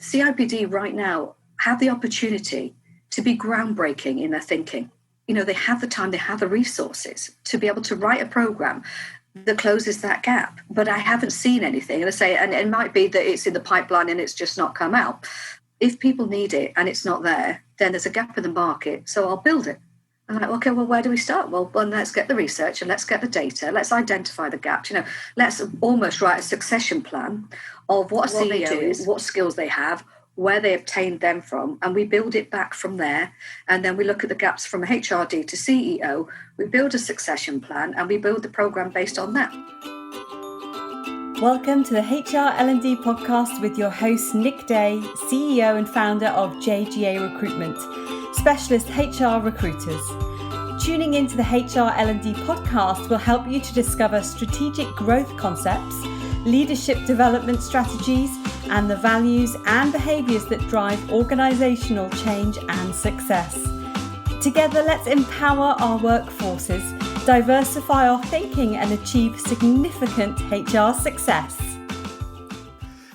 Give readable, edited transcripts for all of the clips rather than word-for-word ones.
CIPD right now have the opportunity to be groundbreaking in their thinking. They have the time, they have the resources to be able to write a program that closes that gap. But I haven't seen anything. And it might be that it's in the pipeline and it's just not come out. If people need it and it's not there, then there's a gap in the market. So I'll build it. I'm like, okay, well, where do we start? Well, let's get the research and let's get the data. Let's identify the gaps. Let's almost write a succession plan of what a CEO is, what skills they have, where they obtained them from, and we build it back from there. And then we look at the gaps from HRD to CEO. We build a succession plan and we build the program based on that. Welcome to the HR L&D Podcast with your host, Nick Day, CEO and founder of JGA Recruitment, specialist HR recruiters. Tuning into the HR L&D Podcast will help you to discover strategic growth concepts, leadership development strategies, and the values and behaviours that drive organisational change and success. Together, let's empower our workforces, diversify our thinking, and achieve significant HR success.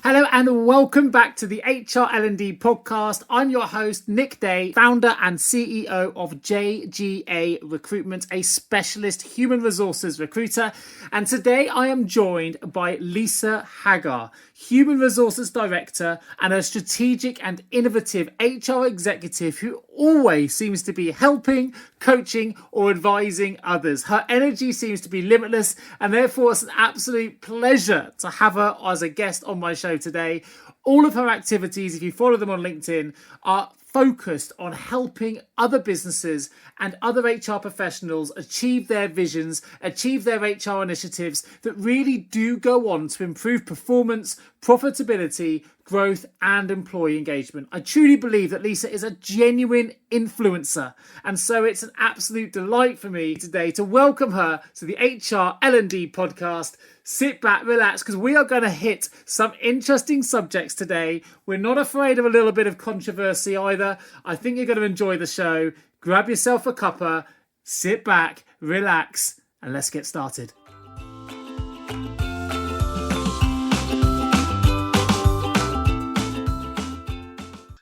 Hello and welcome back to the HR L&D Podcast. I'm your host, Nick Day, founder and CEO of JGA Recruitment, a specialist human resources recruiter. And today I am joined by Lisa Haggar, Human Resources Director and a strategic and innovative HR executive who always seems to be helping, coaching or advising others. Her energy seems to be limitless, and therefore it's an absolute pleasure to have her as a guest on my show today. All of her activities, if you follow them on LinkedIn, are focused on helping other businesses and other HR professionals achieve their visions, achieve their HR initiatives that really do go on to improve performance, profitability, growth and employee engagement. I truly believe that Lisa is a genuine influencer, and so it's an absolute delight for me today to welcome her to the HR L&D Podcast. Sit back, relax, because we are going to hit some interesting subjects today. We're not afraid of a little bit of controversy either. I think you're going to enjoy the show. Grab yourself a cuppa, sit back, relax, and let's get started.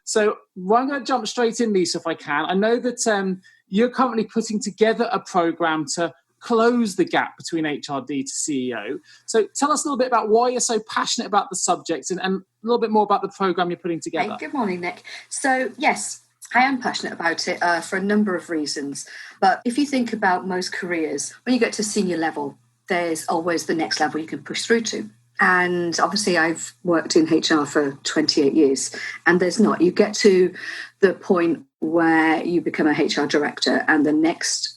So I'm going to jump straight in, Lisa, if I can. I know that you're currently putting together a program to close the gap between HRD to CEO. So tell us a little bit about why you're so passionate about the subject and a little bit more about the program you're putting together. Hey, good morning, Nick. So yes, I am passionate about it for a number of reasons. But if you think about most careers, when you get to senior level, there's always the next level you can push through to. And obviously I've worked in HR for 28 years and there's not. You get to the point where you become a HR director and the next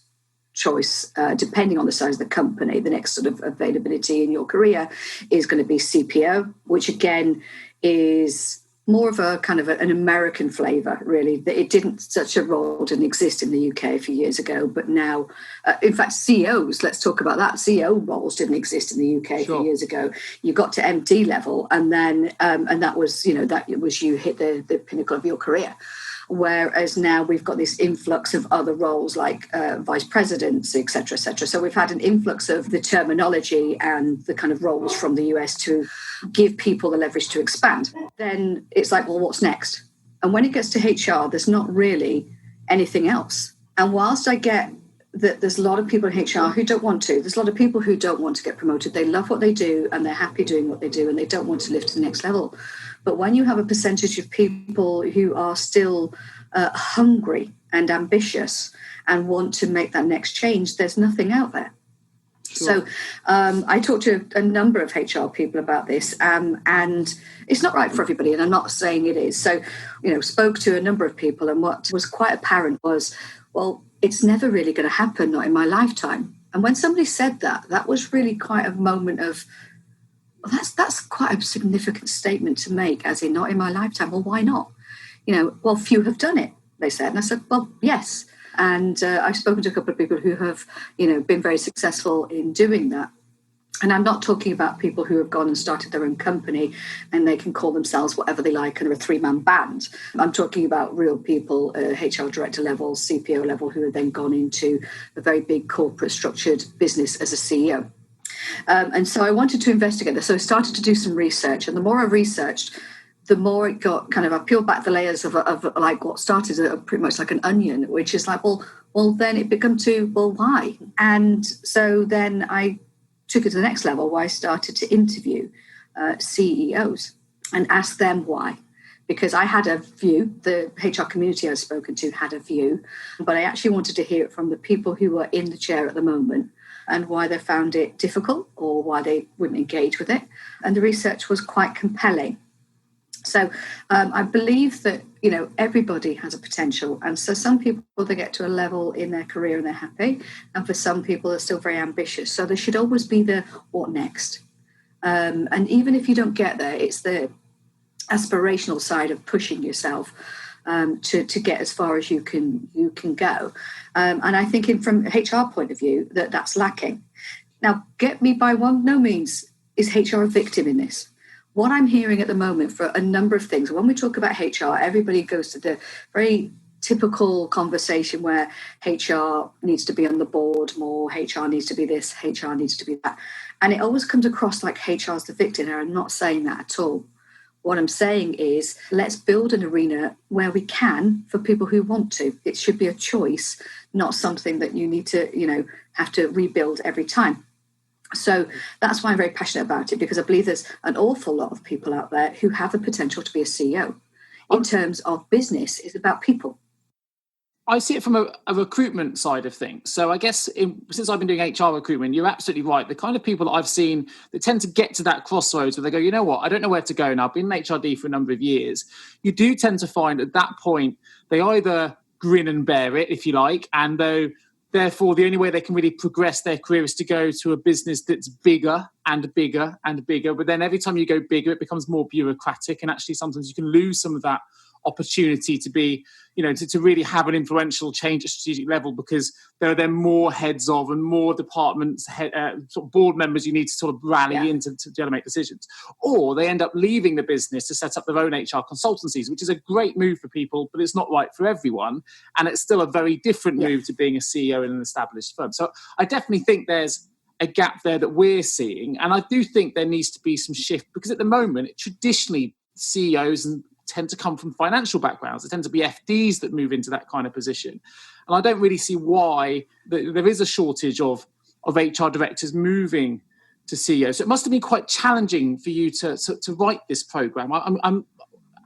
choice, depending on the size of the company, the next sort of availability in your career is going to be CPO, which again is more of a kind of an American flavour, really. Such a role didn't exist in the UK a few years ago, but now, in fact, CEOs, let's talk about that. CEO roles didn't exist in the UK a few years ago. You got to MD level, and then and that was you hit the pinnacle of your career. Whereas now we've got this influx of other roles like vice presidents, et cetera, et cetera. So we've had an influx of the terminology and the kind of roles from the US to give people the leverage to expand. Then it's like, well, what's next? And when it gets to HR, there's not really anything else. And whilst I get that there's a lot of people in HR who don't want to, there's a lot of people who don't want to get promoted. They love what they do and they're happy doing what they do and they don't want to lift to the next level. But when you have a percentage of people who are still hungry and ambitious and want to make that next change, there's nothing out there. Sure. So I talked to a number of HR people about this and it's not right for everybody. And I'm not saying it is. So, spoke to a number of people and what was quite apparent was, well, it's never really going to happen, not in my lifetime. And when somebody said that, that was really quite a moment of, well, that's quite a significant statement to make, as in not in my lifetime. Well, why not? Well, few have done it, they said. And I said, well, yes. And I've spoken to a couple of people who have, been very successful in doing that. And I'm not talking about people who have gone and started their own company and they can call themselves whatever they like and are a three-man band. I'm talking about real people, HR director level, CPO level, who have then gone into a very big corporate structured business as a CEO. And so I wanted to investigate this. So I started to do some research. And the more I researched, the more it got kind of, I peeled back the layers of like what started pretty much like an onion, which is like, well, then it became why? And so then I took it to the next level where I started to interview CEOs and ask them why. Because I had a view, the HR community I've spoken to had a view, but I actually wanted to hear it from the people who were in the chair at the moment and why they found it difficult or why they wouldn't engage with it. And the research was quite compelling. So I believe that, everybody has a potential. And so some people, they get to a level in their career and they're happy. And for some people, they're still very ambitious. So there should always be the what next. And even if you don't get there, it's the aspirational side of pushing yourself to get as far as you can go. And I think from a HR point of view, that's lacking. Now, get me by no means is HR a victim in this. What I'm hearing at the moment for a number of things, when we talk about HR, everybody goes to the very typical conversation where HR needs to be on the board more, HR needs to be this, HR needs to be that. And it always comes across like HR is the victim, and I'm not saying that at all. What I'm saying is let's build an arena where we can for people who want to. It should be a choice, not something that you need to, have to rebuild every time. So that's why I'm very passionate about it, because I believe there's an awful lot of people out there who have the potential to be a CEO. In terms of business, it's about people. I see it from a recruitment side of things. So I guess since I've been doing HR recruitment, you're absolutely right. The kind of people that I've seen that tend to get to that crossroads where they go, you know what, I don't know where to go now. I've been in HRD for a number of years. You do tend to find at that point, they either grin and bear it, if you like, and therefore the only way they can really progress their career is to go to a business that's bigger and bigger and bigger. But then every time you go bigger, it becomes more bureaucratic. And actually sometimes you can lose some of that opportunity to be, to really have an influential change at strategic level, because there are then more heads of and more departments, sort of board members you need to sort of rally into to be able to make decisions. Or they end up leaving the business to set up their own HR consultancies, which is a great move for people, but it's not right for everyone. And it's still a very different move to being a CEO in an established firm. So I definitely think there's a gap there that we're seeing. And I do think there needs to be some shift, because at the moment, traditionally, CEOs tend to come from financial backgrounds. They tend to be FDs that move into that kind of position. And I don't really see why there is a shortage of HR directors moving to CEOs. So it must have been quite challenging for you to write this program.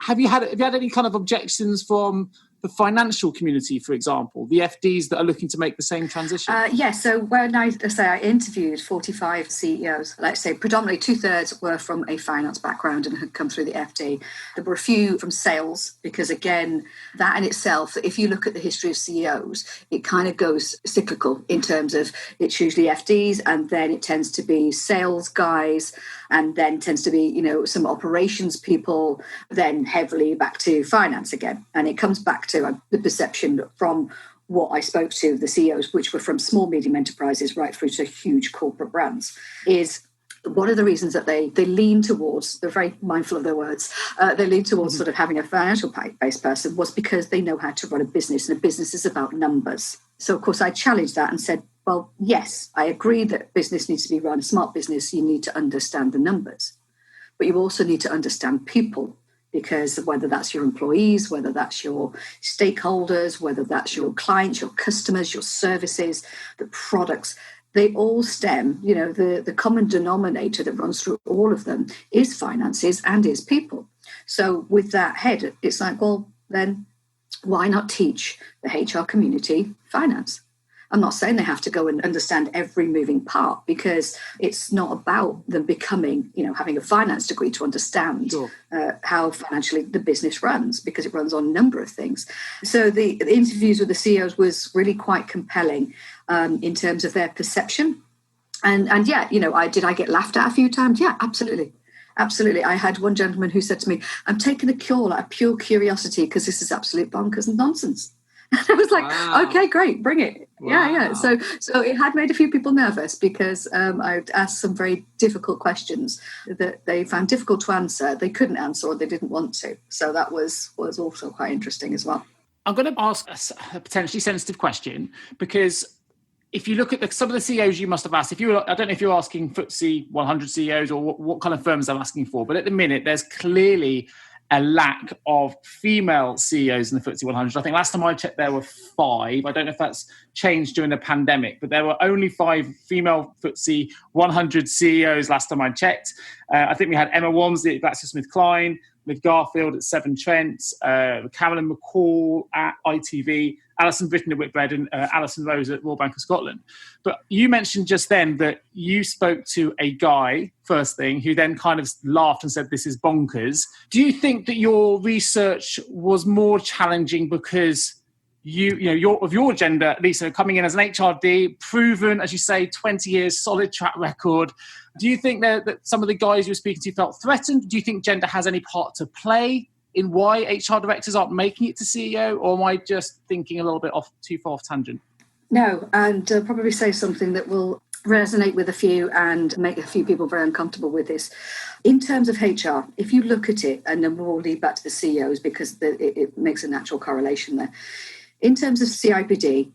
Have you had any kind of objections from the financial community, for example, the FDs that are looking to make the same transition? So when I interviewed 45 CEOs, let's say predominantly 2/3 were from a finance background and had come through the FD. There were a few from sales, because again, that in itself, if you look at the history of CEOs, it kind of goes cyclical in terms of it's usually FDs and then it tends to be sales guys and then tends to be, some operations people, then heavily back to finance again. And it comes back to the perception from what I spoke to, the CEOs, which were from small, medium enterprises right through to huge corporate brands, is one of the reasons that they lean towards, they're very mindful of their words, they lean towards sort of having a financial-based person was because they know how to run a business, and a business is about numbers. So, of course, I challenged that and said, well, yes, I agree that business needs to be run, a smart business, you need to understand the numbers, but you also need to understand people. Because whether that's your employees, whether that's your stakeholders, whether that's your clients, your customers, your services, the products, they all stem, the common denominator that runs through all of them is finances and is people. So with that head, it's like, well, then why not teach the HR community finance? I'm not saying they have to go and understand every moving part, because it's not about them becoming, having a finance degree to understand how financially the business runs, because it runs on a number of things. So the interviews with the CEOs was really quite compelling in terms of their perception. And did I get laughed at a few times? Yeah, absolutely. Absolutely. I had one gentleman who said to me, I'm taking the call out of pure curiosity because this is absolute bonkers and nonsense. And I was like, wow. Okay, great, bring it. Wow. Yeah. So it had made a few people nervous, because I asked some very difficult questions that they found difficult to answer. They couldn't answer, or they didn't want to. So that was also quite interesting as well. I'm going to ask a potentially sensitive question, because if you look at some of the CEOs you must have asked, I don't know if you're asking FTSE 100 CEOs or what kind of firms they're asking for, but at the minute there's clearly a lack of female CEOs in the FTSE 100. I think last time I checked, there were 5. I don't know if that's changed during the pandemic, but there were only 5 female FTSE 100 CEOs last time I checked. I think we had Emma Walmsley at GlaxoSmithKline, with Garfield at Severn Trent, Carolyn McCall at ITV, Alison Britton at Whitbread, and Alison Rose at Royal Bank of Scotland. But you mentioned just then that you spoke to a guy, first thing, who then kind of laughed and said, this is bonkers. Do you think that your research was more challenging because your gender, Lisa, coming in as an HRD, proven, as you say, 20 years, solid track record. Do you think that some of the guys you were speaking to felt threatened? Do you think gender has any part to play in why HR directors aren't making it to CEO? Or am I just thinking a little bit too far off tangent? No, and probably say something that will resonate with a few and make a few people very uncomfortable with this. In terms of HR, if you look at it, and then we'll lead back to the CEOs because it makes a natural correlation there. In terms of CIPD,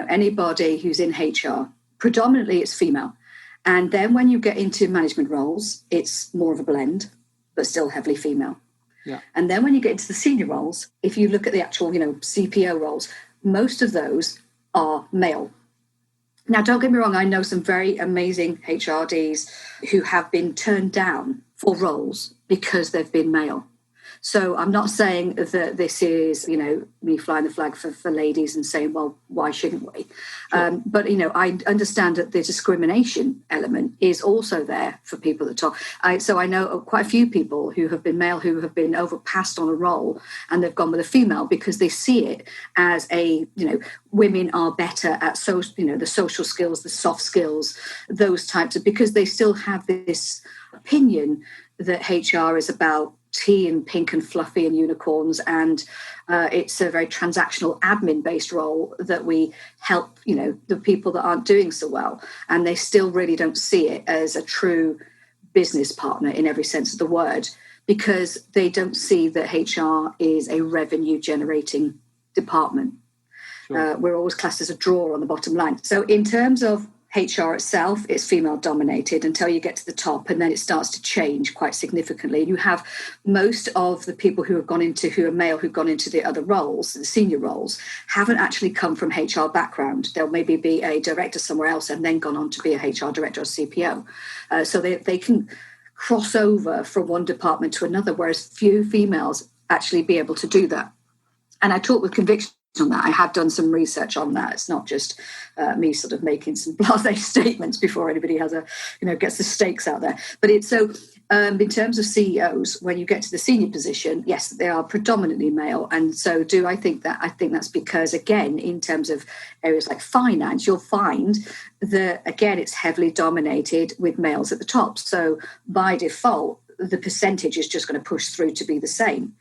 anybody who's in HR, predominantly it's female. And then when you get into management roles, it's more of a blend, but still heavily female. Yeah. And then when you get into the senior roles, if you look at the actual, CPO roles, most of those are male. Now, don't get me wrong, I know some very amazing HRDs who have been turned down for roles because they've been male. So I'm not saying that this is, me flying the flag for ladies and saying, well, why shouldn't we? Sure. But, I understand that the discrimination element is also there for people at the top. So I know quite a few people who have been male who have been overpassed on a role and they've gone with a female because they see it as women are better at the social skills, the soft skills, those types of, because they still have this opinion that HR is about tea and pink and fluffy and unicorns, and it's a very transactional admin-based role that we help, the people that aren't doing so well, and they still really don't see it as a true business partner in every sense of the word, because they don't see that HR is a revenue-generating department. Sure. We're always classed as a drawer on the bottom line. So in terms of HR itself, it's female dominated until you get to the top, and then it starts to change quite significantly. You have most of the people who are male who've gone into the other roles, the senior roles, haven't actually come from HR background. They'll maybe be a director somewhere else and then gone on to be a HR director or CPO. So they can cross over from one department to another, whereas few females actually be able to do that. And I talk with conviction on that. I have done some research on that. It's not just me sort of making some blasé statements before anybody has gets the stakes out there. But it's so in terms of CEOs, when you get to the senior position, yes, they are predominantly male. And so I think that's because, again, in terms of areas like finance, you'll find that, again, it's heavily dominated with males at the top. So by default, the percentage is just going to push through to be the same.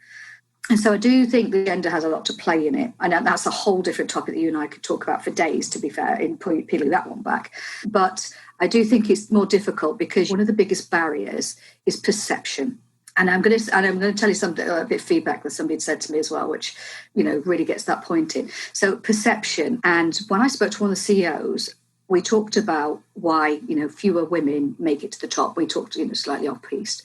And so I do think the gender has a lot to play in it. And that's a whole different topic that you and I could talk about for days, to be fair, in peeling that one back. But I do think it's more difficult because one of the biggest barriers is perception. And I'm going to tell you something, a bit of feedback that somebody had said to me as well, which, really gets that point in. So perception. And when I spoke to one of the CEOs, we talked about why, fewer women make it to the top. We talked, slightly off-piste.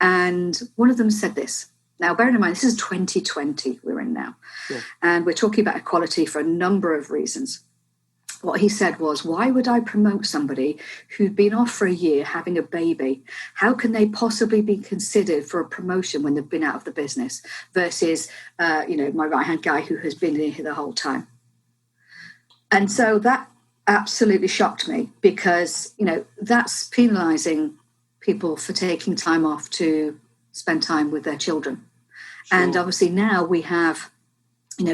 And one of them said this. Now, bearing in mind, this is 2020 we're in now, yeah. And we're talking about equality for a number of reasons. What he said was, why would I promote somebody who'd been off for a year having a baby? How can they possibly be considered for a promotion when they've been out of the business versus, my right-hand guy who has been in here the whole time? And so that absolutely shocked me because, that's penalising people for taking time off to spend time with their children. Sure. And obviously now we have,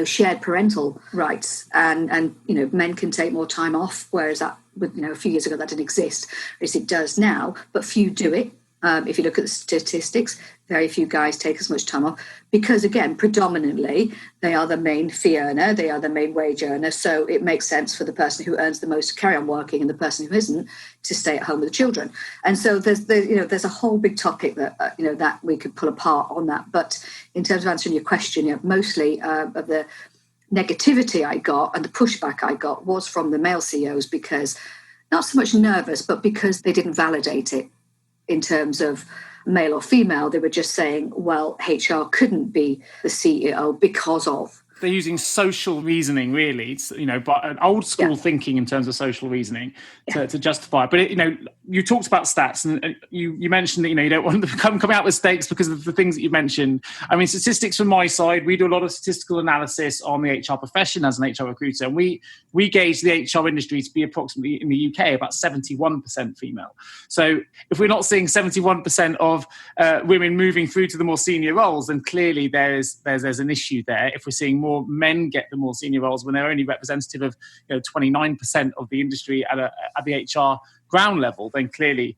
shared parental rights and men can take more time off, whereas that, a few years ago that didn't exist. As it does now, but few do it. If you look at the statistics, very few guys take as much time off because, again, predominantly they are the main fee earner, they are the main wage earner. So it makes sense for the person who earns the most to carry on working and the person who isn't to stay at home with the children. And so there's a whole big topic that that we could pull apart on that. But in terms of answering your question, mostly of the negativity I got and the pushback I got was from the male CEOs because not so much nervous, but because they didn't validate it. In terms of male or female. They were just saying, well, HR couldn't be the CEO because of. They're using social reasoning, really, but an old school thinking in terms of social reasoning to justify it. But, you talked about stats, and you mentioned that, you don't want to come out with stakes because of the things that you mentioned. I mean, statistics from my side, we do a lot of statistical analysis on the HR profession as an HR recruiter. And we gauge the HR industry to be approximately, in the UK, about 71% female. So if we're not seeing 71% of women moving through to the more senior roles, then clearly there's an issue there. If we're seeing more men get the more senior roles when they're only representative of 29% of the industry at the HR ground level, then clearly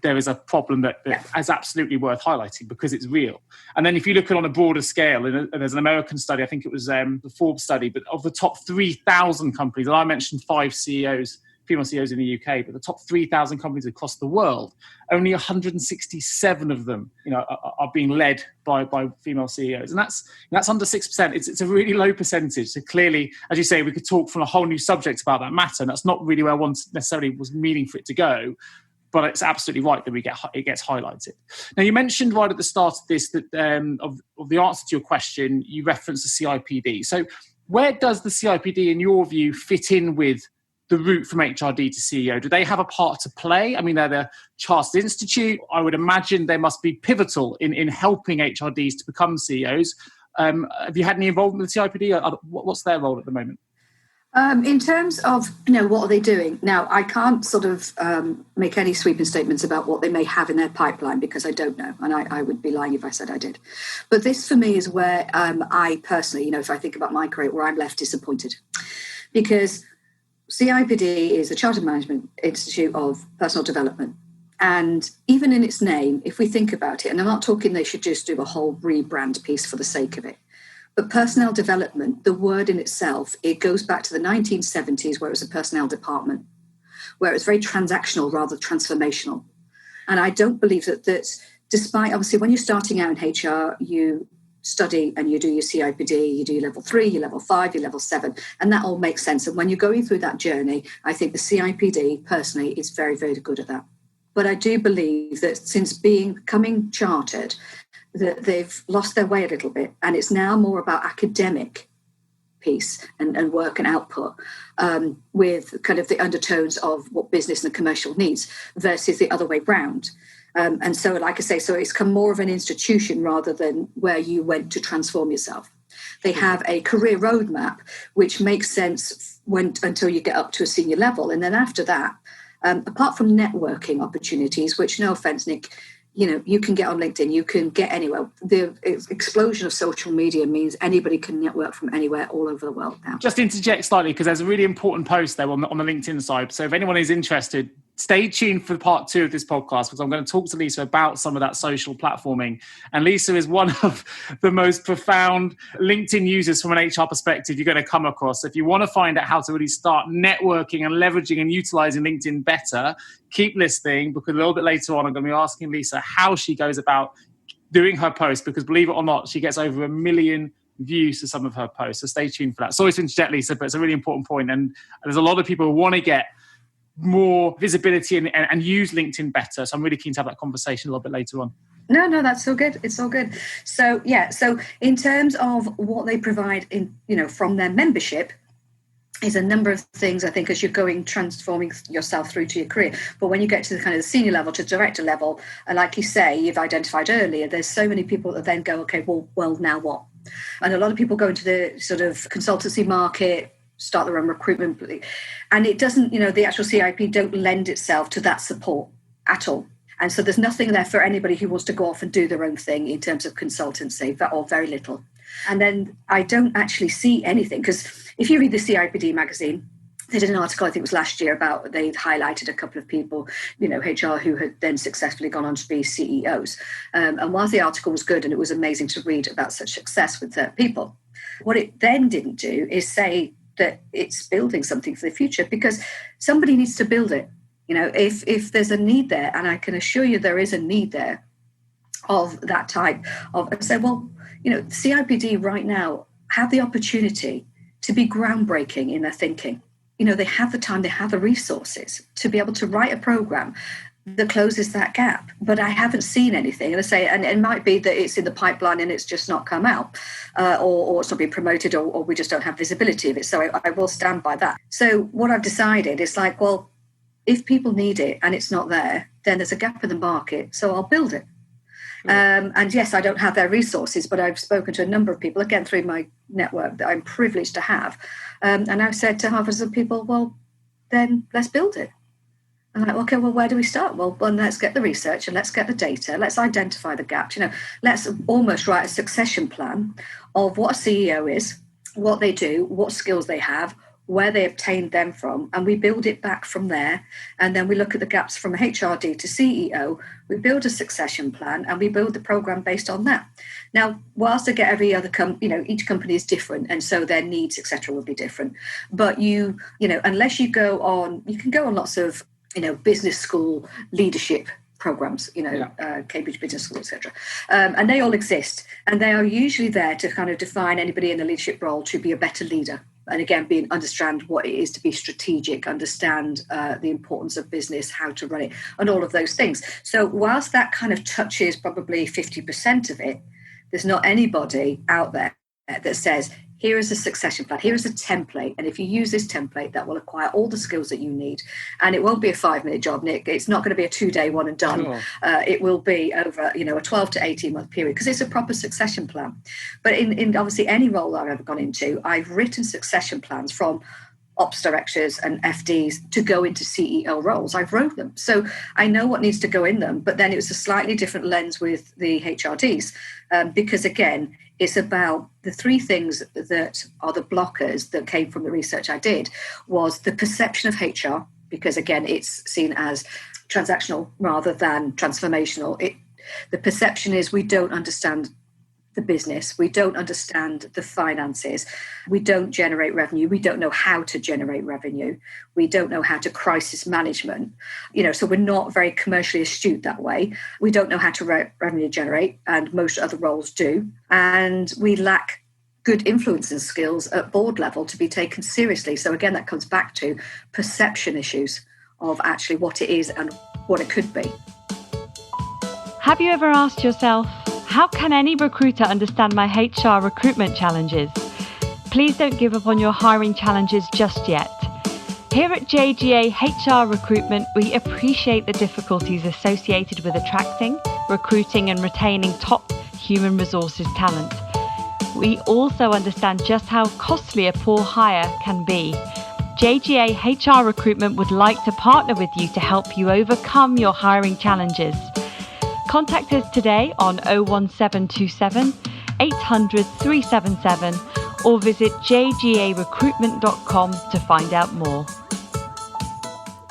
there is a problem that is absolutely worth highlighting because it's real. And then if you look at it on a broader scale, and there's an American study, I think it was the Forbes study, but of the top 3,000 companies, and I mentioned 5 CEOs, female CEOs in the UK, but the top 3,000 companies across the world, only 167 of them, are being led by female CEOs, and that's under 6%. It's a really low percentage. So clearly, as you say, we could talk from a whole new subject about that matter, and that's not really where one necessarily was meaning for it to go. But it's absolutely right that it gets highlighted. Now, you mentioned right at the start of this that of the answer to your question, you referenced the CIPD. So where does the CIPD, in your view, fit in with the route from HRD to CEO? Do they have a part to play? I mean, they're the Chartered Institute. I would imagine they must be pivotal in helping HRDs to become CEOs. Have you had any involvement with the CIPD? What's their role at the moment? In terms of, what are they doing? Now, I can't sort of make any sweeping statements about what they may have in their pipeline because I don't know. And I would be lying if I said I did. But this for me is where I personally, if I think about my career, where I'm left disappointed. Because CIPD is the Chartered Management Institute of Personal Development. And even in its name, if we think about it, and I'm not talking they should just do a whole rebrand piece for the sake of it, but personnel development, the word in itself, it goes back to the 1970s where it was a personnel department, where it was very transactional rather than transformational. And I don't believe that despite, obviously, when you're starting out in HR, you study and you do your CIPD, you do your level 3, your level 5, your level 7, and that all makes sense. And when you're going through that journey, I think the CIPD personally is very, very good at that. But I do believe that since becoming chartered, that they've lost their way a little bit, and it's now more about academic piece and work and output with kind of the undertones of what business and the commercial needs versus the other way round. And so, like I say, so it's come more of an institution rather than where you went to transform yourself. They have a career roadmap, which makes sense until you get up to a senior level. And then after that, apart from networking opportunities, which, no offense, Nick, you can get on LinkedIn, you can get anywhere. The explosion of social media means anybody can network from anywhere all over the world now. Just interject slightly, because there's a really important post there on the LinkedIn side. So if anyone is interested, stay tuned for part 2 of this podcast, because I'm going to talk to Lisa about some of that social platforming. And Lisa is one of the most profound LinkedIn users from an HR perspective you're going to come across. So if you want to find out how to really start networking and leveraging and utilizing LinkedIn better, keep listening, because a little bit later on, I'm going to be asking Lisa how she goes about doing her posts, because believe it or not, she gets over 1 million views to some of her posts. So stay tuned for that. Sorry to interject, Lisa, but it's a really important point. And there's a lot of people who want to get more visibility and use LinkedIn better. So I'm really keen to have that conversation a little bit later on. No, that's all good. It's all good. So so in terms of what they provide in, from their membership, is a number of things, I think, as you're going, transforming yourself through to your career. But when you get to the kind of the senior level to director level, and like you say, you've identified earlier, there's so many people that then go, okay, well, now what? And a lot of people go into the sort of consultancy market, start their own recruitment, and it doesn't, the actual CIP don't lend itself to that support at all. And so there's nothing there for anybody who wants to go off and do their own thing in terms of consultancy, or very little. And then I don't actually see anything, because if you read the CIPD magazine, they did an article, I think it was last year, about they highlighted a couple of people, HR, who had then successfully gone on to be CEOs. And whilst the article was good and it was amazing to read about such success with people, what it then didn't do is say that it's building something for the future, because somebody needs to build it. If there's a need there, and I can assure you there is a need there of that type of, say, CIPD right now have the opportunity to be groundbreaking in their thinking. They have the time, they have the resources to be able to write a program that closes that gap. But I haven't seen anything. And I say, and it might be that it's in the pipeline and it's just not come out, or it's not been promoted, or we just don't have visibility of it. So I will stand by that. So what I've decided is like, well, if people need it and it's not there, then there's a gap in the market. So I'll build it. And yes, I don't have their resources, but I've spoken to a number of people, again, through my network that I'm privileged to have. And I've said to hundreds of people, well, then let's build it. I'm like, okay, well, where do we start? Well, let's get the research and let's get the data. Let's identify the gaps. Let's almost write a succession plan of what a CEO is, what they do, what skills they have, where they obtained them from, and we build it back from there. And then we look at the gaps from HRD to CEO. We build a succession plan and we build the program based on that. Now, whilst I get every other each company is different, and so their needs, etc., will be different. But unless you go on, you can go on lots of business school leadership programs, Cambridge Business School, etc. And they all exist. And they are usually there to kind of define anybody in the leadership role to be a better leader. And again, understand what it is to be strategic, understand the importance of business, how to run it, and all of those things. So whilst that kind of touches probably 50% of it, there's not anybody out there that says, here is a succession plan, here is a template, and if you use this template, that will acquire all the skills that you need. And it won't be a 5-minute job, Nick. It's not going to be a 2-day one and done. Sure. It will be over a 12 to 18-month period, because it's a proper succession plan. But in obviously any role I've ever gone into, I've written succession plans from ops directors and FDs to go into CEO roles. I've wrote them. So I know what needs to go in them, but then it was a slightly different lens with the HRDs, because again, it's about the 3 things that are the blockers that came from the research I did was the perception of HR, because again, it's seen as transactional rather than transformational. The perception is we don't understand the business, we don't understand the finances, we don't generate revenue, we don't know how to generate revenue, we don't know how to crisis management, so we're not very commercially astute that way. We don't know how to revenue generate, and most other roles do, and we lack good influence and skills at board level to be taken seriously. So again, that comes back to perception issues of actually what it is and what it could be. Have you ever asked yourself, how can any recruiter understand my HR recruitment challenges? Please don't give up on your hiring challenges just yet. Here at JGA HR Recruitment, we appreciate the difficulties associated with attracting, recruiting and retaining top human resources talent. We also understand just how costly a poor hire can be. JGA HR Recruitment would like to partner with you to help you overcome your hiring challenges. Contact us today on 01727 800 377 or visit jgarecruitment.com to find out more.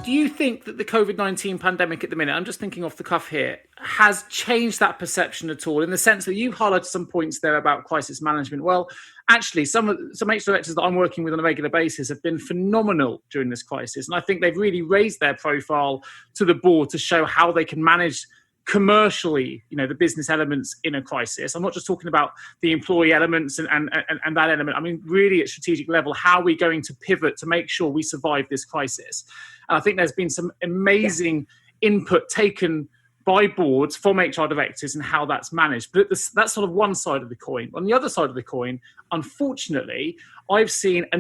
Do you think that the COVID-19 pandemic at the minute, I'm just thinking off the cuff here, has changed that perception at all, in the sense that you highlighted some points there about crisis management? Well, actually, some HR directors that I'm working with on a regular basis have been phenomenal during this crisis. And I think they've really raised their profile to the board to show how they can manage commercially, the business elements in a crisis. I'm not just talking about the employee elements and that element. I mean, really at strategic level, how are we going to pivot to make sure we survive this crisis? And I think there's been some amazing input taken by boards from HR directors and how that's managed. But that's sort of one side of the coin. On the other side of the coin, unfortunately, I've seen a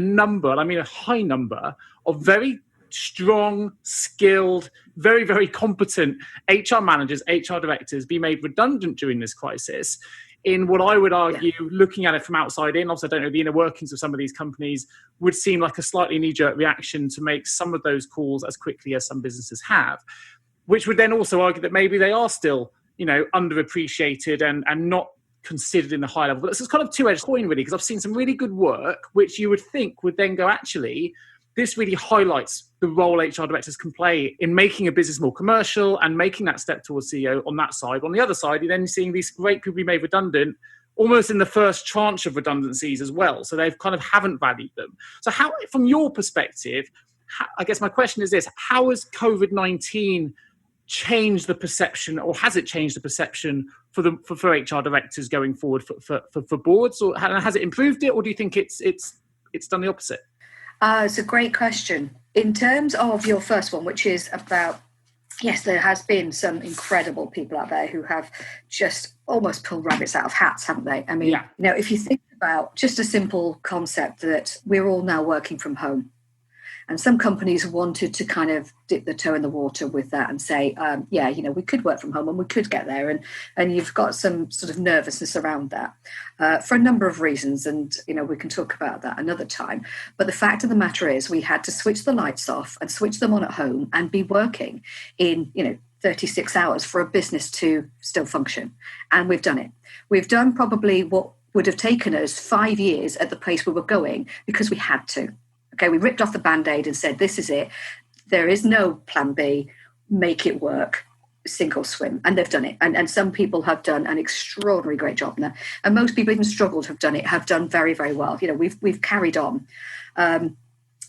high number of very strong, skilled, very, very competent HR managers, HR directors be made redundant during this crisis in what I would argue, looking at it from outside in, obviously I don't know the inner workings of some of these companies, would seem like a slightly knee-jerk reaction to make some of those calls as quickly as some businesses have, which would then also argue that maybe they are still, underappreciated and not considered in the high level. But it's kind of two-edged coin, really, because I've seen some really good work, which you would think would then go, actually, this really highlights the role HR directors can play in making a business more commercial and making that step towards CEO on that side. On the other side, you're then seeing these great people be made redundant almost in the first tranche of redundancies as well. So they've kind of haven't valued them. So how, from your perspective, I guess my question is this, how has COVID-19 changed the perception, or has it changed the perception for HR directors going forward for boards, or has it improved it, or do you think it's done the opposite? It's a great question. In terms of your first one, which is about yes, there has been some incredible people out there who have just almost pulled rabbits out of hats, haven't they? I mean, if you think about just a simple concept that we're all now working from home. And some companies wanted to kind of dip the toe in the water with that and say, we could work from home and we could get there. And you've got some sort of nervousness around that for a number of reasons. And, we can talk about that another time. But the fact of the matter is we had to switch the lights off and switch them on at home and be working in, 36 hours for a business to still function. And we've done it. We've done probably what would have taken us 5 years at the pace we were going because we had to. Okay, we ripped off the Band-Aid and said, this is it. There is no plan B. Make it work. Sink or swim. And they've done it. And some people have done an extraordinary great job there. And most people even struggled have done very, very well. We've carried on.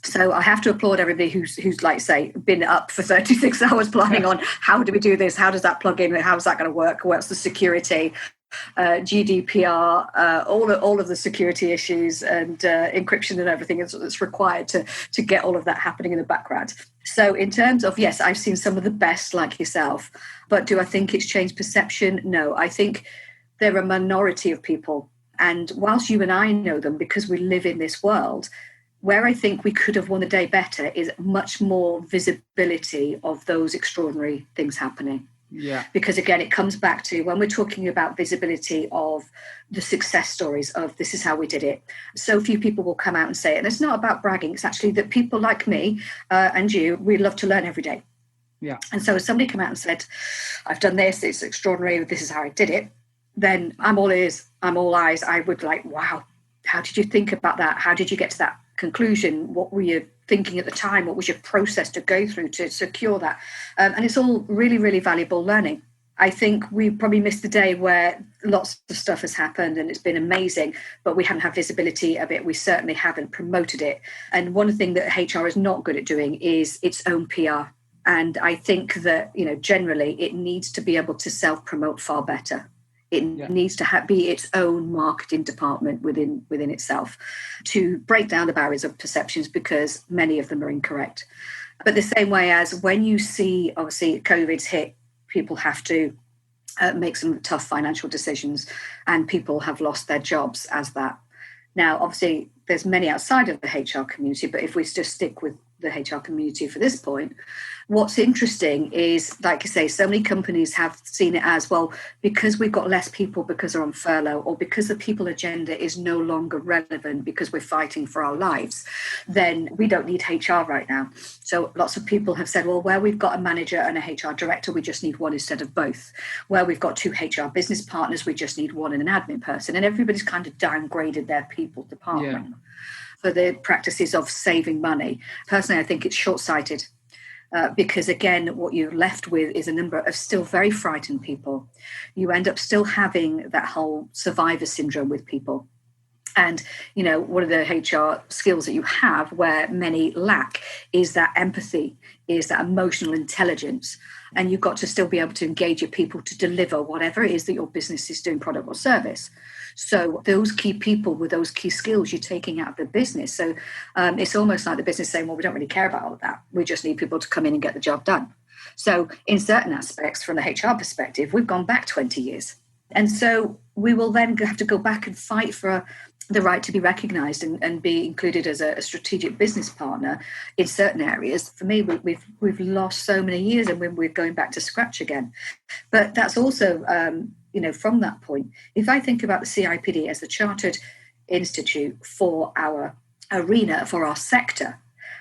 So I have to applaud everybody who's like, say, been up for 36 hours planning on how do we do this? How does that plug in? How's that going to work? What's the security? GDPR, all of the security issues and encryption and everything that's required to get all of that happening in the background. So in terms of, yes, I've seen some of the best like yourself, but do I think it's changed perception? No, I think they're a minority of people. And whilst you and I know them because we live in this world, where I think we could have won the day better is much more visibility of those extraordinary things happening. Yeah. Because again, it comes back to when we're talking about visibility of the success stories of this is how we did it. So few people will come out and say it. And it's not about bragging. It's actually that people like me and you, we love to learn every day. Yeah. And so if somebody come out and said, I've done this, it's extraordinary, this is how I did it, then I'm all ears, I'm all eyes. I would like, wow, how did you think about that? How did you get to that conclusion? What were you thinking at the time? What was your process to go through to secure that? And it's all really, really valuable learning. I think we probably missed the day where lots of stuff has happened and it's been amazing, but we haven't had visibility of it. We certainly haven't promoted it. And one thing that HR is not good at doing is its own PR. And I think that, generally it needs to be able to self-promote far better. It needs to be its own marketing department within itself to break down the barriers of perceptions because many of them are incorrect. But the same way as when you see, obviously, COVID's hit, people have to make some tough financial decisions and people have lost their jobs as that. Now, obviously, there's many outside of the HR community, but if we just stick with the HR community for this point, what's interesting is, like I say, so many companies have seen it as, well, because we've got less people because they're on furlough or because the people agenda is no longer relevant because we're fighting for our lives, then we don't need HR right now. So lots of people have said, well, where we've got a manager and a HR director, we just need one instead of both. Where we've got 2 HR business partners, we just need one and an admin person. And everybody's kind of downgraded their people department for the practices of saving money. Personally, I think it's short-sighted. Because again, what you're left with is a number of still very frightened people. You end up still having that whole survivor syndrome with people. And, one of the HR skills that you have where many lack is that empathy, is that emotional intelligence. And you've got to still be able to engage your people to deliver whatever it is that your business is doing, product or service. So those key people with those key skills you're taking out of the business. So it's almost like the business saying, well, we don't really care about all of that. We just need people to come in and get the job done. So in certain aspects, from the HR perspective, we've gone back 20 years. And so we will then have to go back and fight for the right to be recognised and be included as a strategic business partner in certain areas. For me, we've lost so many years and we're going back to scratch again. But that's also, from that point, if I think about the CIPD as the chartered institute for our arena, for our sector,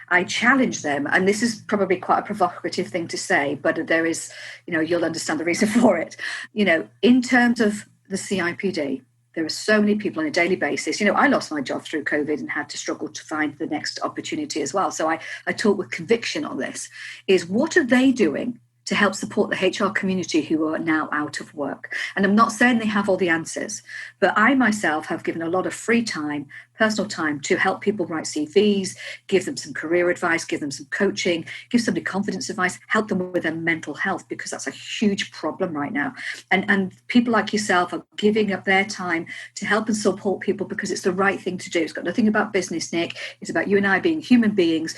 I challenge them, and this is probably quite a provocative thing to say, but there is, you'll understand the reason for it. In terms of the CIPD, there are so many people on a daily basis. I lost my job through COVID and had to struggle to find the next opportunity as well. So I talk with conviction on this, is what are they doing to help support the HR community who are now out of work? And I'm not saying they have all the answers, but I myself have given a lot of free time, personal time to help people write CVs, give them some career advice, give them some coaching, give somebody confidence advice, help them with their mental health, because that's a huge problem right now. And people like yourself are giving up their time to help and support people because it's the right thing to do. It's got nothing about business, Nick. It's about you and I being human beings,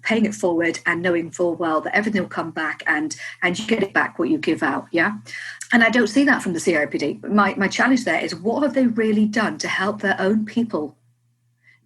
paying it forward and knowing full well that everything will come back and and you get it back what you give out. Yeah. And I don't see that from the CIPD. My challenge there is, what have they really done to help their own people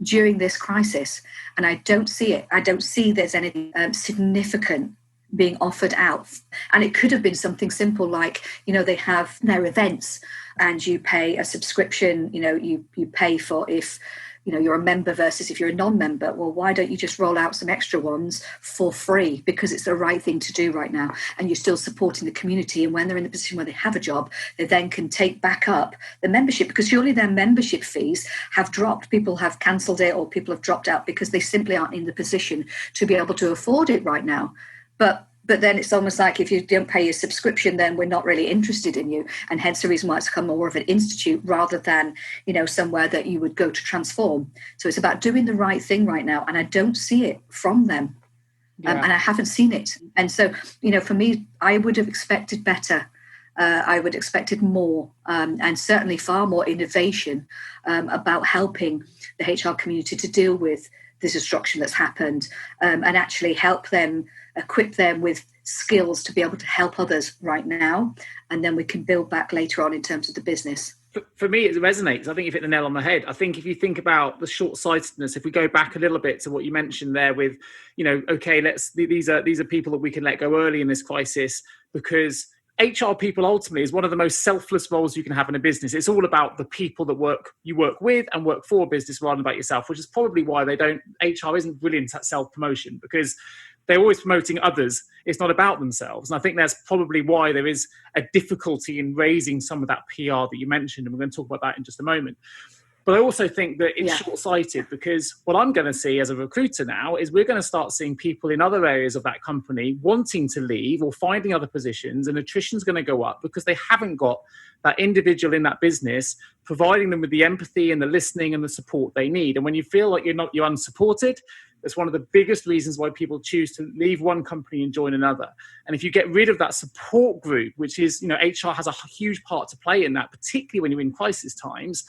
during this crisis? And I don't see it. I don't see there's anything significant being offered out. And it could have been something simple like, they have their events and you pay a subscription, you pay for if, you're a member versus if you're a non-member. Well, why don't you just roll out some extra ones for free? Because it's the right thing to do right now. And you're still supporting the community. And when they're in the position where they have a job, they then can take back up the membership, because surely their membership fees have dropped. People have cancelled it, or people have dropped out because they simply aren't in the position to be able to afford it right now. But then it's almost like, if you don't pay your subscription, then we're not really interested in you. And hence the reason why it's become more of an institute rather than, somewhere that you would go to transform. So it's about doing the right thing right now. And I don't see it from them. And I haven't seen it. And so, for me, I would have expected better. I would have expected more, and certainly far more innovation about helping the HR community to deal with this destruction that's happened, and actually help them, equip them with skills to be able to help others right now. And then we can build back later on in terms of the business. For me, it resonates. I think you've hit the nail on the head. I think if you think about the short-sightedness, if we go back a little bit to what you mentioned there with, okay, these are people that we can let go early in this crisis, because HR people ultimately is one of the most selfless roles you can have in a business. It's all about the people that you work with and work for a business rather than about yourself, which is probably why HR isn't brilliant at self-promotion, because they're always promoting others. It's not about themselves. And I think that's probably why there is a difficulty in raising some of that PR that you mentioned. And we're going to talk about that in just a moment. But I also think that it's short-sighted, because what I'm going to see as a recruiter now is we're going to start seeing people in other areas of that company wanting to leave or finding other positions, and attrition's going to go up because they haven't got that individual in that business providing them with the empathy and the listening and the support they need. And when you feel like you're unsupported, that's one of the biggest reasons why people choose to leave one company and join another. And if you get rid of that support group, which is, HR has a huge part to play in that, particularly when you're in crisis times.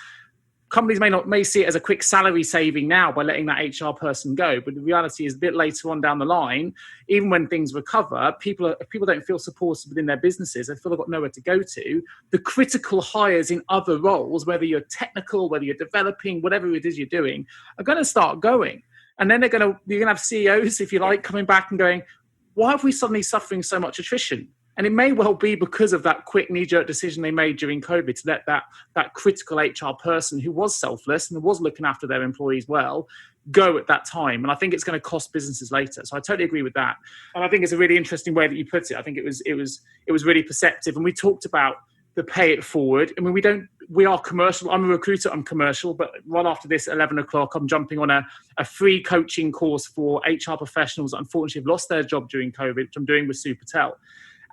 Companies may see it as a quick salary saving now by letting that HR person go, but the reality is a bit later on down the line, even when things recover, if people don't feel supported within their businesses, they feel they've got nowhere to go to. The critical hires in other roles, whether you're technical, whether you're developing, whatever it is you're doing, are going to start going. And then you're going to have CEOs, if you like, coming back and going, why are we suddenly suffering so much attrition? And it may well be because of that quick knee-jerk decision they made during COVID to let that critical HR person who was selfless and was looking after their employees well go at that time. And I think it's going to cost businesses later. So I totally agree with that. And I think it's a really interesting way that you put it. I think it was really perceptive. And we talked about the pay it forward. I mean, we are commercial. I'm a recruiter, I'm commercial, but right after this, 11 o'clock, I'm jumping on a free coaching course for HR professionals that unfortunately have lost their job during COVID, which I'm doing with Sue Patel.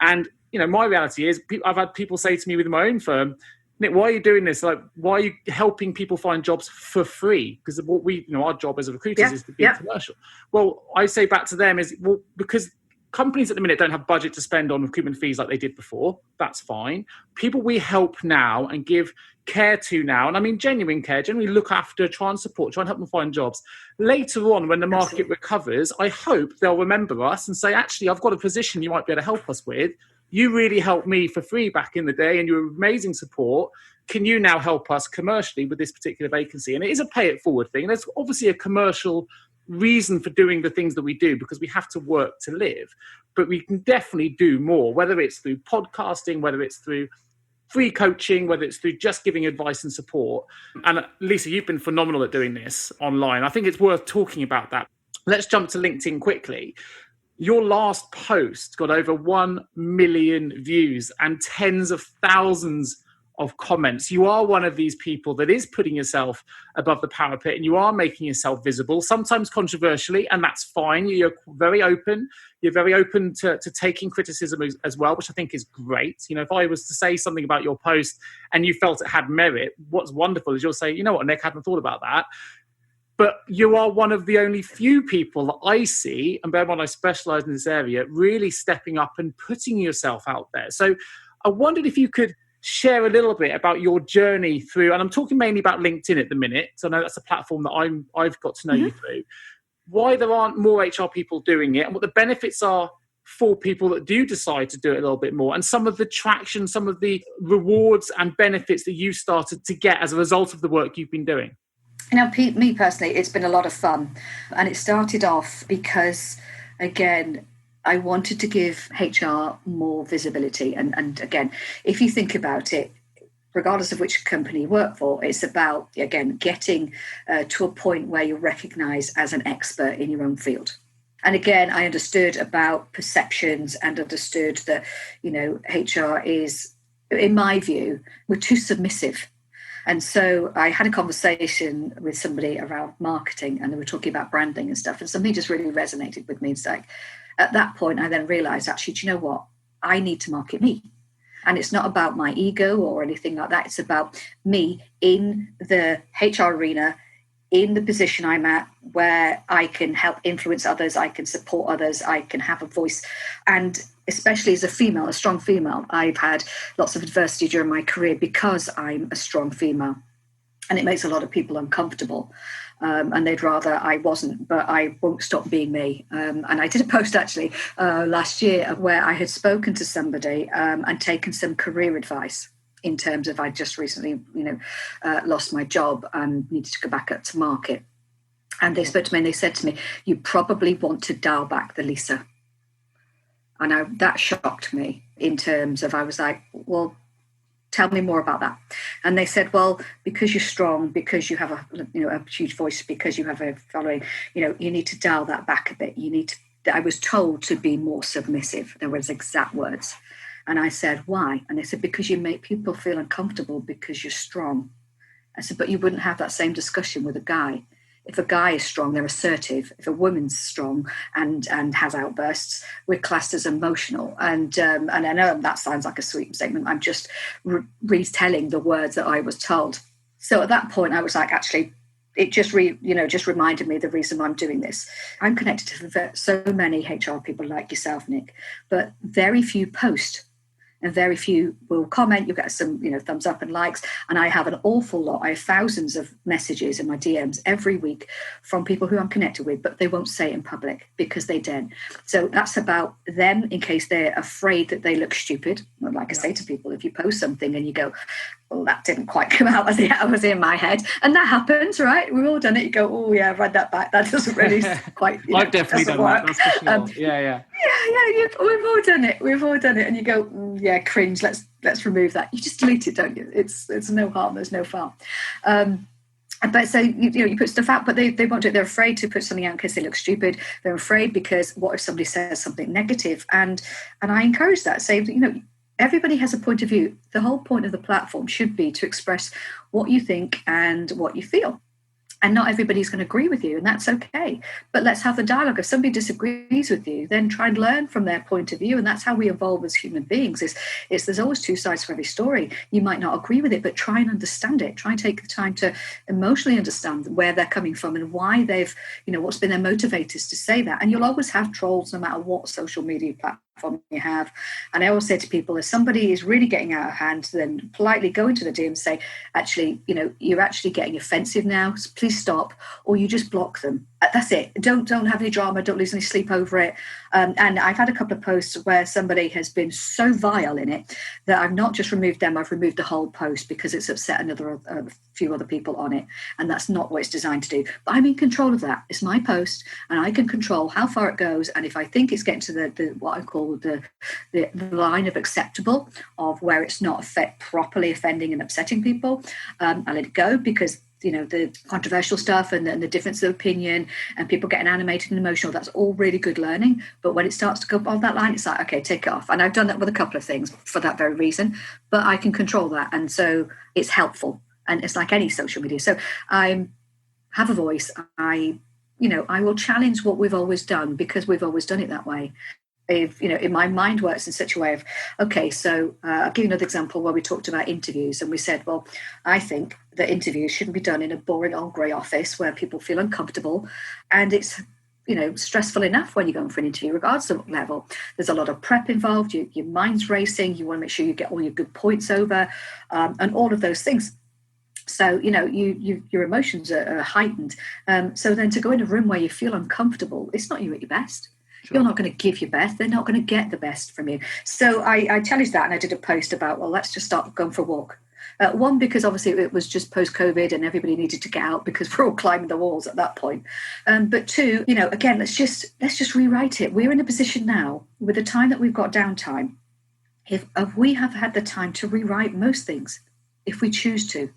And, my reality is I've had people say to me within my own firm, Nick, why are you doing this? Like, why are you helping people find jobs for free? Because what our job as a recruiters is to be commercial. Well, I say back to them is, because companies at the minute don't have budget to spend on recruitment fees like they did before. That's fine. People we help now and give care to now, and I mean genuine care, generally look after, try and support, try and help them find jobs. Later on, when the market recovers, I hope they'll remember us and say, actually, I've got a position you might be able to help us with. You really helped me for free back in the day and you were amazing support. Can you now help us commercially with this particular vacancy? And it is a pay it forward thing. And there's obviously a commercial reason for doing the things that we do because we have to work to live. But we can definitely do more, whether it's through podcasting, whether it's through free coaching, whether it's through just giving advice and support. And Lisa, you've been phenomenal at doing this online. I think it's worth talking about that. Let's jump to LinkedIn quickly. Your last post got over 1 million views and tens of thousands of comments. You are one of these people that is putting yourself above the parapet and you are making yourself visible, sometimes controversially, and that's fine. You're very open. You're very open to taking criticism as well, which I think is great. If I was to say something about your post and you felt it had merit, what's wonderful is you'll say, you know what, Nick, I hadn't thought about that. But you are one of the only few people that I see, and bear in mind I specialise in this area, really stepping up and putting yourself out there. So I wondered if you could share a little bit about your journey through, and I'm talking mainly about LinkedIn at the minute, so I know that's a platform that I've got to know you through, why there aren't more HR people doing it and what the benefits are for people that do decide to do it a little bit more, and some of the traction, some of the rewards and benefits that you started to get as a result of the work you've been doing? Me personally, it's been a lot of fun. And it started off because, again, I wanted to give HR more visibility. And again, if you think about it, regardless of which company you work for, it's about, again, getting to a point where you're recognized as an expert in your own field. And again, I understood about perceptions and understood that, HR is, in my view, we're too submissive. And so I had a conversation with somebody around marketing, and they were talking about branding and stuff. And something just really resonated with me. It's like, at that point, I then realized, actually, do you know what? I need to market me. And it's not about my ego or anything like that. It's about me in the HR arena, in the position I'm at, where I can help influence others, I can support others, I can have a voice. And especially as a female, a strong female, I've had lots of adversity during my career because I'm a strong female. And it makes a lot of people uncomfortable. And they'd rather I wasn't, but I won't stop being me. And I did a post actually last year where I had spoken to somebody and taken some career advice in terms of I just recently, lost my job and needed to go back up to market. And they spoke to me and they said to me, you probably want to dial back the Lisa. And that shocked me in terms of, I was like, well, tell me more about that. And they said, well, because you're strong, because you have a huge voice, because you have a following, you need to dial that back a bit. I was told to be more submissive. There was exact words. And I said, why? And they said, because you make people feel uncomfortable because you're strong. I said, but you wouldn't have that same discussion with a guy. If a guy is strong, they're assertive. If a woman's strong and has outbursts, we're classed as emotional. And I know that sounds like a sweet statement. I'm just retelling the words that I was told. So at that point, I was like, actually, it just reminded me the reason why I'm doing this. I'm connected to so many HR people like yourself, Nick, but very few post. And very few will comment. You'll get some, thumbs up and likes. And I have an awful lot. I have thousands of messages in my DMs every week from people who I'm connected with, but they won't say it in public because they don't. So that's about them in case they're afraid that they look stupid. Like I say to people, if you post something and you go, well, that didn't quite come out as it was in my head. And that happens, right? We've all done it. You go, oh, yeah, I've read that back. That doesn't really quite, I've definitely done work. That, that's for sure. Yeah. We've all done it. We've all done it. And you go, yeah, cringe. Let's remove that. You just delete it, don't you? It's no harm. There's no foul. But so you put stuff out, but they won't do it. They're afraid to put something out because they look stupid. They're afraid because what if somebody says something negative? And I encourage that. Say, everybody has a point of view. The whole point of the platform should be to express what you think and what you feel. And not everybody's going to agree with you, and that's okay. But let's have the dialogue. If somebody disagrees with you, then try and learn from their point of view. And that's how we evolve as human beings. There's always two sides to every story. You might not agree with it, but try and understand it. Try and take the time to emotionally understand where they're coming from and why they've, what's been their motivators to say that. And you'll always have trolls no matter what social media platform you have. And I always say to people, if somebody is really getting out of hand, then politely go into the DM and say, actually, you're actually getting offensive now. So please stop, or you just block them. That's it. Don't have any drama. Don't lose any sleep over it. And I've had a couple of posts where somebody has been so vile in it that I've not just removed them, I've removed the whole post because it's upset a few other people on it. And that's not what it's designed to do. But I'm in control of that. It's my post and I can control how far it goes. And if I think it's getting to the what I call the line of acceptable, of where it's not properly offending and upsetting people, I let it go, because the controversial stuff and the difference of opinion and people getting animated and emotional, that's all really good learning. But when it starts to go on that line, it's like, okay, take it off. And I've done that with a couple of things for that very reason, but I can control that. And so it's helpful. And it's like any social media. So I have a voice. I will challenge what we've always done because we've always done it that way. If my mind works in such a way of, okay, so I'll give you another example where we talked about interviews and we said, well, I think that interviews shouldn't be done in a boring old grey office where people feel uncomfortable, and it's stressful enough when you're going for an interview, regardless of what level. There's a lot of prep involved. Your mind's racing. You want to make sure you get all your good points over, and all of those things. So, your emotions are heightened. So then to go in a room where you feel uncomfortable, it's not you at your best. Sure. You're not going to give your best. They're not going to get the best from you. So I challenged that, and I did a post about, well, let's just start going for a walk. One, because obviously it was just post-COVID and everybody needed to get out because we're all climbing the walls at that point. But two, again, let's just rewrite it. We're in a position now with the time that we've got downtime. If we have had the time to rewrite most things, if we choose to.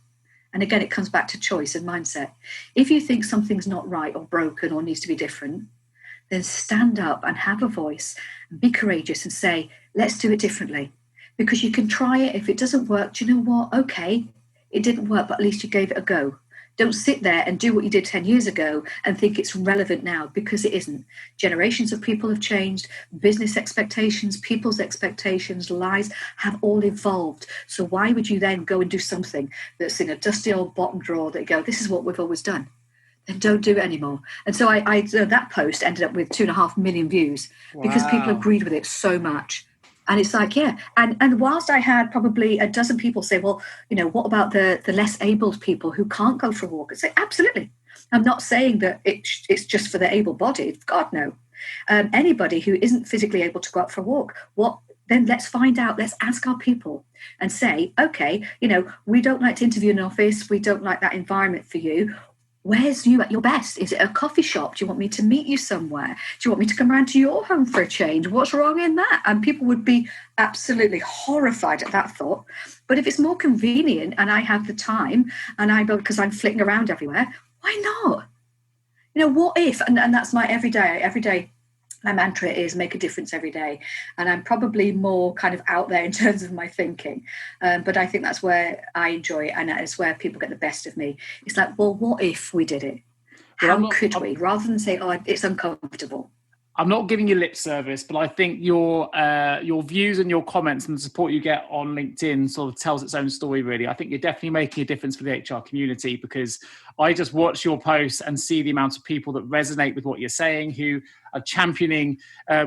And again, it comes back to choice and mindset. If you think something's not right or broken or needs to be different, then stand up and have a voice and be courageous and say, let's do it differently. Because you can try it. If it doesn't work, do you know what? Okay, it didn't work, but at least you gave it a go. Don't sit there and do what you did 10 years ago and think it's relevant now, because it isn't. Generations of people have changed. Business expectations, people's expectations, lives have all evolved. So why would you then go and do something that's in a dusty old bottom drawer that you go, this is what we've always done? Then don't do it anymore. And so I that post ended up with 2.5 million views because people agreed with it so much. And it's like, yeah. And whilst I had probably a dozen people say, well, what about the less abled people who can't go for a walk? I say, absolutely. I'm not saying that it's just for the able-bodied. God, no. Anybody who isn't physically able to go out for a walk, then let's find out. Let's ask our people and say, okay, we don't like to interview in an office. We don't like that environment for you. Where's you at your best? Is it a coffee shop? Do you want me to meet you somewhere? Do you want me to come around to your home for a change? What's wrong in that? And people would be absolutely horrified at that thought. But if it's more convenient and I have the time and because I'm flitting around everywhere, why not? What if? And that's my every day. My mantra is make a difference every day. And I'm probably more kind of out there in terms of my thinking. But I think that's where I enjoy it. And it's where people get the best of me. It's like, well, what if we did it? How could we? Rather than say, oh, it's uncomfortable. I'm not giving you lip service, but I think your views and your comments and the support you get on LinkedIn sort of tells its own story, really. I think you're definitely making a difference for the HR community, because I just watch your posts and see the amount of people that resonate with what you're saying, who are championing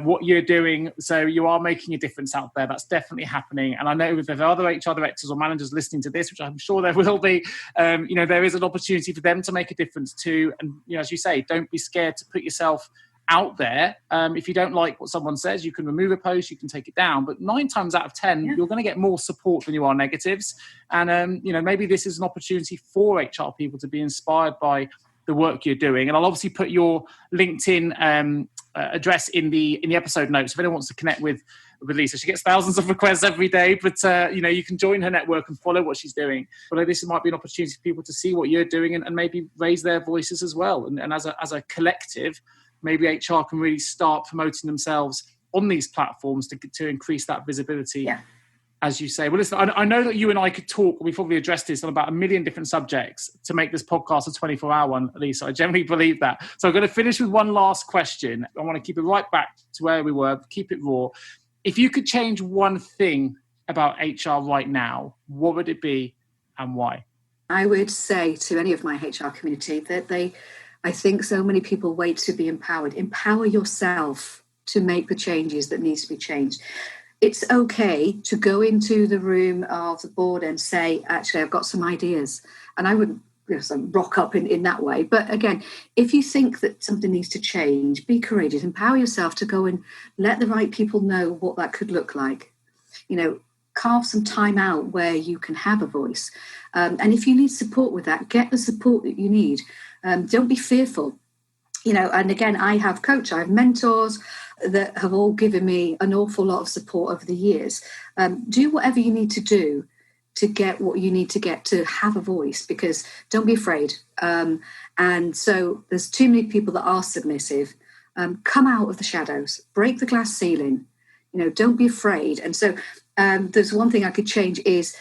what you're doing. So you are making a difference out there. That's definitely happening. And I know if there are other HR directors or managers listening to this, which I'm sure there will be, there is an opportunity for them to make a difference too. And, as you say, don't be scared to put yourself out there. If you don't like what someone says, you can remove a post, you can take it down. But 9 times out of 10, you're going to get more support than you are negatives. And, maybe this is an opportunity for HR people to be inspired by the work you're doing. And I'll obviously put your LinkedIn address in the episode notes if anyone wants to connect with Lisa. She gets thousands of requests every day, but you can join her network and follow what she's doing. But this might be an opportunity for people to see what you're doing and maybe raise their voices as well. And as a collective, maybe HR can really start promoting themselves on these platforms to increase that visibility. Yeah. As you say. Well, listen, I know that you and I could talk, we've probably addressed this on about 1 million different subjects to make this podcast a 24-hour one, Lisa. I generally believe that. So I'm going to finish with one last question. I want to keep it right back to where we were, keep it raw. If you could change one thing about HR right now, what would it be and why? I would say to any of my HR community that I think so many people wait to be empowered. Empower yourself to make the changes that needs to be changed. It's okay to go into the room of the board and say, actually, I've got some ideas. And I wouldn't rock up in that way. But again, if you think that something needs to change, be courageous, empower yourself to go and let the right people know what that could look like. Carve some time out where you can have a voice. And if you need support with that, get the support that you need. Don't be fearful. And again, I have mentors that have all given me an awful lot of support over the years. Do whatever you need to do to get what you need to get to have a voice, because don't be afraid. And so there's too many people that are submissive. Come out of the shadows, break the glass ceiling, don't be afraid. And so there's one thing I could change is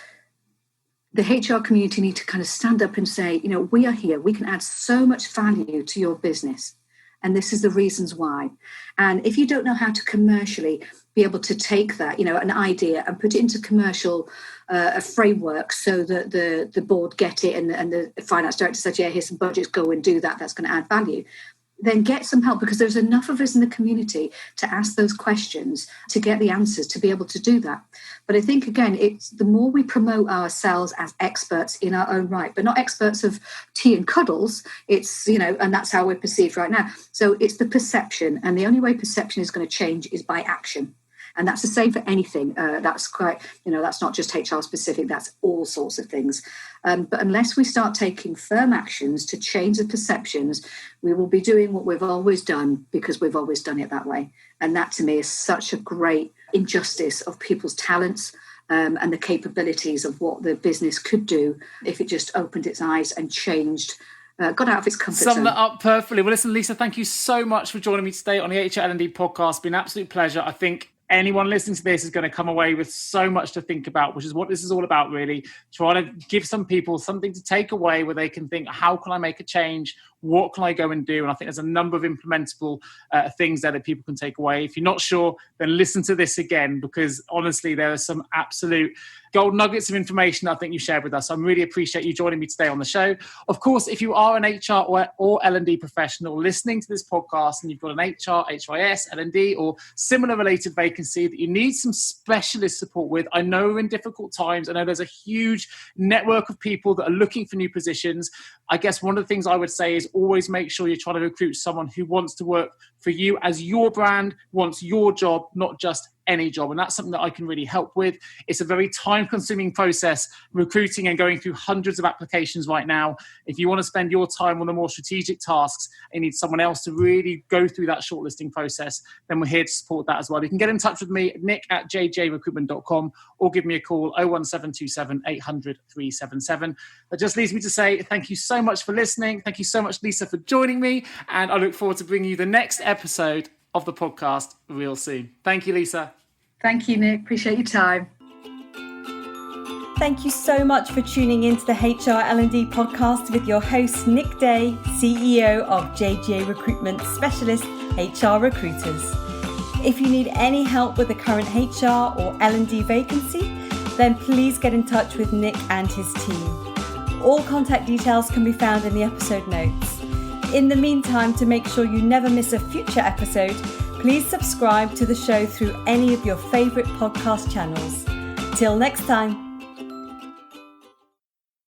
the HR community need to kind of stand up and say, we are here. We can add so much value to your business. And this is the reasons why. And if you don't know how to commercially be able to take that, an idea and put it into commercial a framework so that the board get it and the finance director says, yeah, here's some budgets, go and do that. That's going to add value. then get some help, because there's enough of us in the community to ask those questions, to get the answers, to be able to do that. But I think, again, it's the more we promote ourselves as experts in our own right, but not experts of tea and cuddles. It's, and that's how we're perceived right now. So it's the perception. And the only way perception is going to change is by action. And that's the same for anything. That's quite, that's not just HR specific, that's all sorts of things. But unless we start taking firm actions to change the perceptions, we will be doing what we've always done because we've always done it that way. And that to me is such a great injustice of people's talents and the capabilities of what the business could do if it just opened its eyes and changed. Got out of its comfort zone. Summed that up perfectly. Well, listen, Lisa, thank you so much for joining me today on the HR L&D podcast. It's been an absolute pleasure. I think anyone listening to this is going to come away with so much to think about, which is what this is all about, really. Trying to give some people something to take away where they can think, how can I make a change? What can I go and do? And I think there's a number of implementable things there that people can take away. If you're not sure, then listen to this again, because honestly, there are some absolute gold nuggets of information I think you shared with us. I really appreciate you joining me today on the show. Of course, if you are an HR or L&D professional listening to this podcast and you've got an HR, HRIS, L&D or similar related vacancy that you need some specialist support with, I know we're in difficult times. I know there's a huge network of people that are looking for new positions. I guess one of the things I would say is always make sure you're trying to recruit someone who wants to work for you as your brand, wants your job, not just any job. And that's something that I can really help with. It's a very time-consuming process, recruiting and going through hundreds of applications right now. If you want to spend your time on the more strategic tasks and need someone else to really go through that shortlisting process, then we're here to support that as well. You can get in touch with me, nick@jjrecruitment.com, or give me a call, 01727 800 377. That just leaves me to say thank you so much for listening. Thank you so much, Lisa, for joining me. And I look forward to bringing you the next episode of the podcast real soon. Thank you, Lisa. Thank you, Nick. Appreciate your time. Thank you so much for tuning into the HR L&D podcast with your host, Nick Day, CEO of JGA Recruitment Specialist HR Recruiters. If you need any help with the current HR or L&D vacancy, then please get in touch with Nick and his team. All contact details can be found in the episode notes. In the meantime, to make sure you never miss a future episode, please subscribe to the show through any of your favourite podcast channels. Till next time.